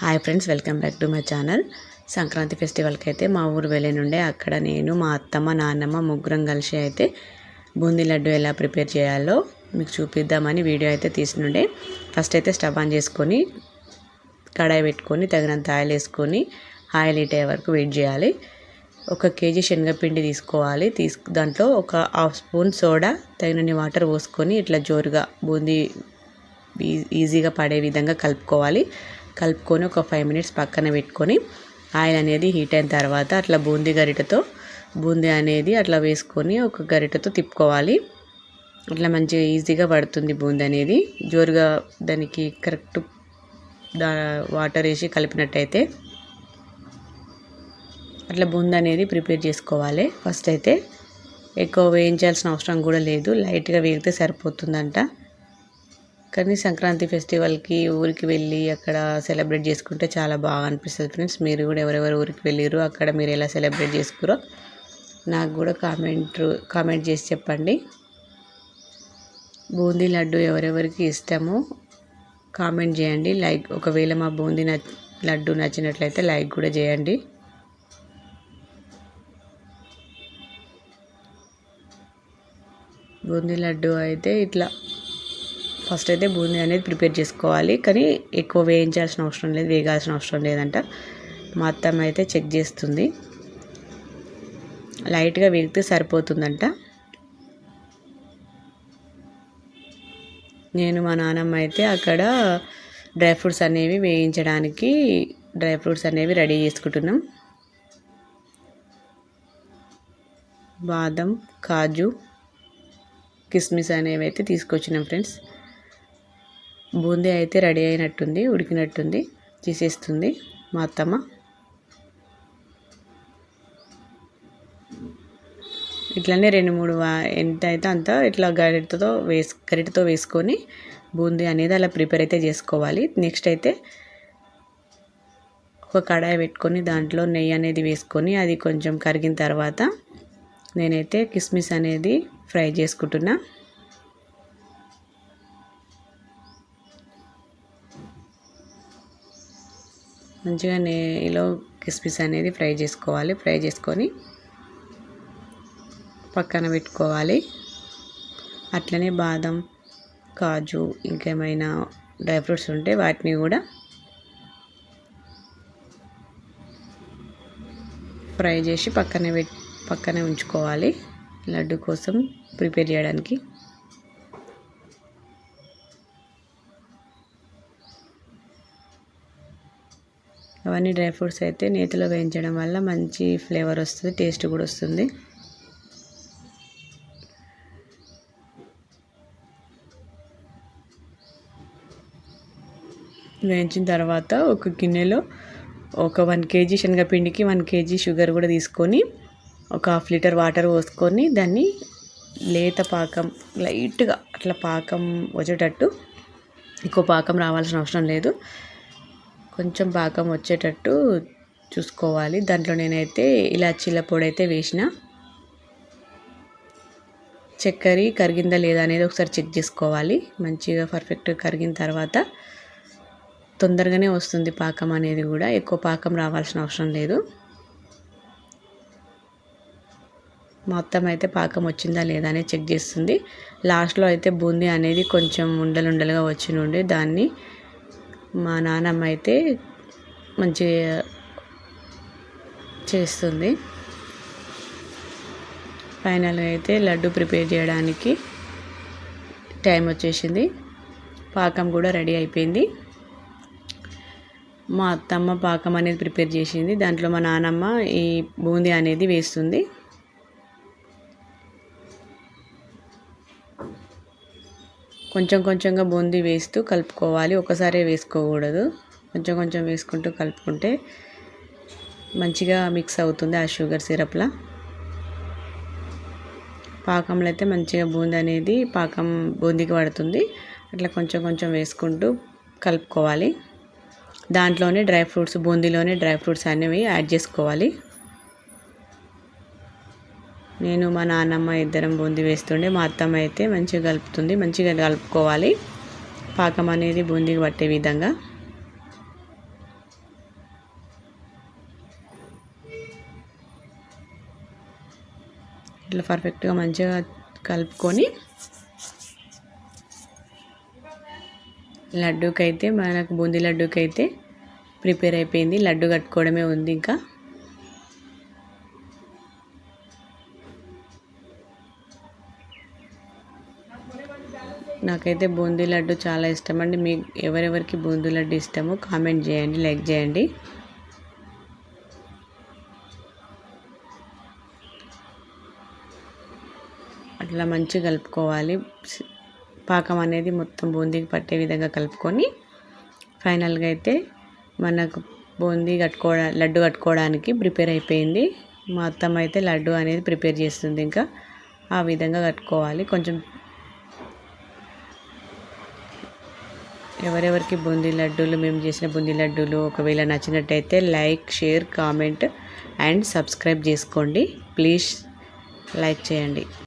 Hi friends, welcome back to my channel. Sankranti ఫెస్టివల్కి అయితే మా ఊరు వెళ్ళనుండే. అక్కడ నేను, మా అత్తమ్మ, నాన్నమ్మ ముగ్గురం కలిసి అయితే బూందీ లడ్డు ఎలా ప్రిపేర్ చేయాలో మీకు చూపిద్దామని వీడియో అయితే తీసినుండే. ఫస్ట్ అయితే స్టవ్ ఆన్ చేసుకొని కడాయి పెట్టుకొని తగినంత ఆయిల్ వేసుకొని ఆయిల్ హీట్ అయ్యే వరకు వెయిట్ చేయాలి. 1 కేజీ శనగపిండి తీసుకోవాలి. దాంట్లో ఒక హాఫ్ స్పూన్ సోడా, తగినన్ని వాటర్ పోసుకొని ఇట్లా జోరుగా బూందీ ఈజీగా పడే విధంగా కలుపుకొని ఒక 5 మినిట్స్ పక్కన పెట్టుకొని ఆయిల్ అనేది హీట్ అయిన తర్వాత అట్లా బూందీ అనేది అట్లా వేసుకొని ఒక గరిటెతో తిప్పుకోవాలి. అట్లా మంచిగా ఈజీగా పడుతుంది బూందీ అనేది. జోరుగా దానికి కరెక్ట్ వాటర్ వేసి కలిపినట్టయితే అట్లా బూందీ అనేది ప్రిపేర్ చేసుకోవాలి. ఫస్ట్ అయితే ఎక్కువ వేయించాల్సిన అవసరం కూడా లేదు, లైట్గా వేగితే సరిపోతుందంట. కానీ సంక్రాంతి ఫెస్టివల్కి ఊరికి వెళ్ళి అక్కడ సెలబ్రేట్ చేసుకుంటే చాలా బాగా అనిపిస్తుంది ఫ్రెండ్స్. మీరు కూడా ఎవరెవరు ఊరికి వెళ్ళారు, అక్కడ మీరు ఎలా సెలబ్రేట్ చేసుకురో నాకు కూడా కామెంట్ చేసి చెప్పండి. బూందీ లడ్డు ఎవరెవరికి ఇష్టమో కామెంట్ చేయండి. ఒకవేళ మా బూందీ లడ్డు నచ్చినట్లయితే లైక్ కూడా చేయండి. బూందీ లడ్డు అయితే ఇట్లా ఫస్ట్ అయితే బూందీ అనేది ప్రిపేర్ చేసుకోవాలి. కానీ ఎక్కువ వేగాల్సిన అవసరం లేదంట. మా అత్తమ్మ అయితే చెక్ చేస్తుంది, లైట్గా వేగితే సరిపోతుందంట. నేను మా నాన్నమ్మ అయితే అక్కడ డ్రై ఫ్రూట్స్ అనేవి రెడీ చేసుకుంటున్నాం. బాదం, కాజు, కిస్మిస్ అనేవి అయితే తీసుకొచ్చినాం ఫ్రెండ్స్. బూందీ అయితే రెడీ అయినట్టుంది, ఉడికినట్టుంది, తీసేస్తుంది మా అత్తమ్మ. ఇట్లనే 2-3 ఎంత అయితే అంత ఇట్లా గరిటతో వేసుకొని బూందీ అనేది అలా ప్రిపేర్ అయితే చేసుకోవాలి. నెక్స్ట్ అయితే ఒక కడాయి పెట్టుకొని దాంట్లో నెయ్యి అనేది వేసుకొని అది కొంచెం కరిగిన తర్వాత నేనైతే కిస్మిస్ అనేది ఫ్రై చేసుకుంటున్నా. మంచిగా నెయ్యిలో కిస్మిస్ అనేది ఫ్రై చేసుకోవాలి. ఫ్రై చేసుకొని పక్కన పెట్టుకోవాలి. అట్లనే బాదం, కాజు, ఇంకేమైనా డ్రై ఫ్రూట్స్ ఉంటే వాటిని కూడా ఫ్రై చేసి పక్కనే ఉంచుకోవాలి లడ్డు కోసం ప్రిపేర్ చేయడానికి. అవన్నీ డ్రై ఫ్రూట్స్ అయితే నేతిలో వేయించడం వల్ల మంచి ఫ్లేవర్ వస్తుంది, టేస్ట్ కూడా వస్తుంది. వేయించిన తర్వాత ఒక గిన్నెలో ఒక 1 కేజీ శనగపిండికి 1 కేజీ షుగర్ కూడా తీసుకొని ఒక 1/2 లీటర్ వాటర్ పోసుకొని దాన్ని లేత పాకం లైట్గా అట్లా పాకం వచ్చేటట్టు, ఎక్కువ పాకం రావాల్సిన అవసరం లేదు, కొంచెం పాకం వచ్చేటట్టు చూసుకోవాలి. దాంట్లో నేనైతే ఇలాచీల పొడి అయితే వేసిన. చక్కెర కరిగిందా లేదా అనేది ఒకసారి చెక్ చేసుకోవాలి. మంచిగా పర్ఫెక్ట్గా కరిగిన తర్వాత తొందరగానే వస్తుంది పాకం అనేది కూడా, ఎక్కువ పాకం రావాల్సిన అవసరం లేదు. మొత్తం అయితే పాకం వచ్చిందా లేదా అనేది చెక్ చేస్తుంది. లాస్ట్లో అయితే బూందీ అనేది కొంచెం ఉండలుగా వచ్చినుండి దాన్ని మా నాన్నమ్మ అయితే మంచిగా చేస్తుంది. ఫైనల్గా అయితే లడ్డు ప్రిపేర్ చేయడానికి టైం వచ్చేసింది. పాకం కూడా రెడీ అయిపోయింది. మా అత్తమ్మ పాకం అనేది ప్రిపేర్ చేసింది. దాంట్లో మా నాన్నమ్మ ఈ బూందీ అనేది వేస్తుంది. కొంచెంగా బూందీ వేస్తూ కలుపుకోవాలి, ఒకసారి వేసుకోకూడదు. కొంచెం వేసుకుంటూ కలుపుకుంటే మంచిగా మిక్స్ అవుతుంది ఆ షుగర్ సిరప్లా. పాకంలో అయితే మంచిగా బూందీకి పడుతుంది. అట్లా కొంచెం వేసుకుంటూ కలుపుకోవాలి. దాంట్లోనే బూందీలోనే డ్రై ఫ్రూట్స్ అనేవి యాడ్ చేసుకోవాలి. నేను మా నాన్నమ్మ ఇద్దరం బూందీ వేస్తుండే, మా అత్తమ్మ అయితే మంచిగా కలుపుతుంది. మంచిగా కలుపుకోవాలి పాకం అనేది బూందీకి పట్టే విధంగా. ఇట్లా పర్ఫెక్ట్గా మంచిగా కలుపుకొని లడ్డూకైతే మనకు బూందీ లడ్డూకైతే ప్రిపేర్ అయిపోయింది. లడ్డు కట్టుకోవడమే ఉంది ఇంకా. నాకైతే బూందీ లడ్డు చాలా ఇష్టం అండి. మీకు ఎవరెవరికి బూందీ లడ్డు ఇష్టమో కామెంట్ చేయండి, లైక్ చేయండి. అట్లా మంచిగా కలుపుకోవాలి. పాకం అనేది మొత్తం బూందీకి పట్టే విధంగా కలుపుకొని ఫైనల్గా అయితే మనకు బూందీ లడ్డు కట్టుకోవడానికి ప్రిపేర్ అయిపోయింది. మా అత్తమ్మ అయితే లడ్డు అనేది ప్రిపేర్ చేస్తుంది. ఇంకా ఆ విధంగా కట్టుకోవాలి. కొంచెం ఎవరెవరికి బూందీ లడ్డూలు, మేము చేసిన బూందీ లడ్డూలు ఒకవేళ నచ్చినట్టయితే like, share, comment and subscribe చేసుకోండి. ప్లీజ్ లైక్ చేయండి.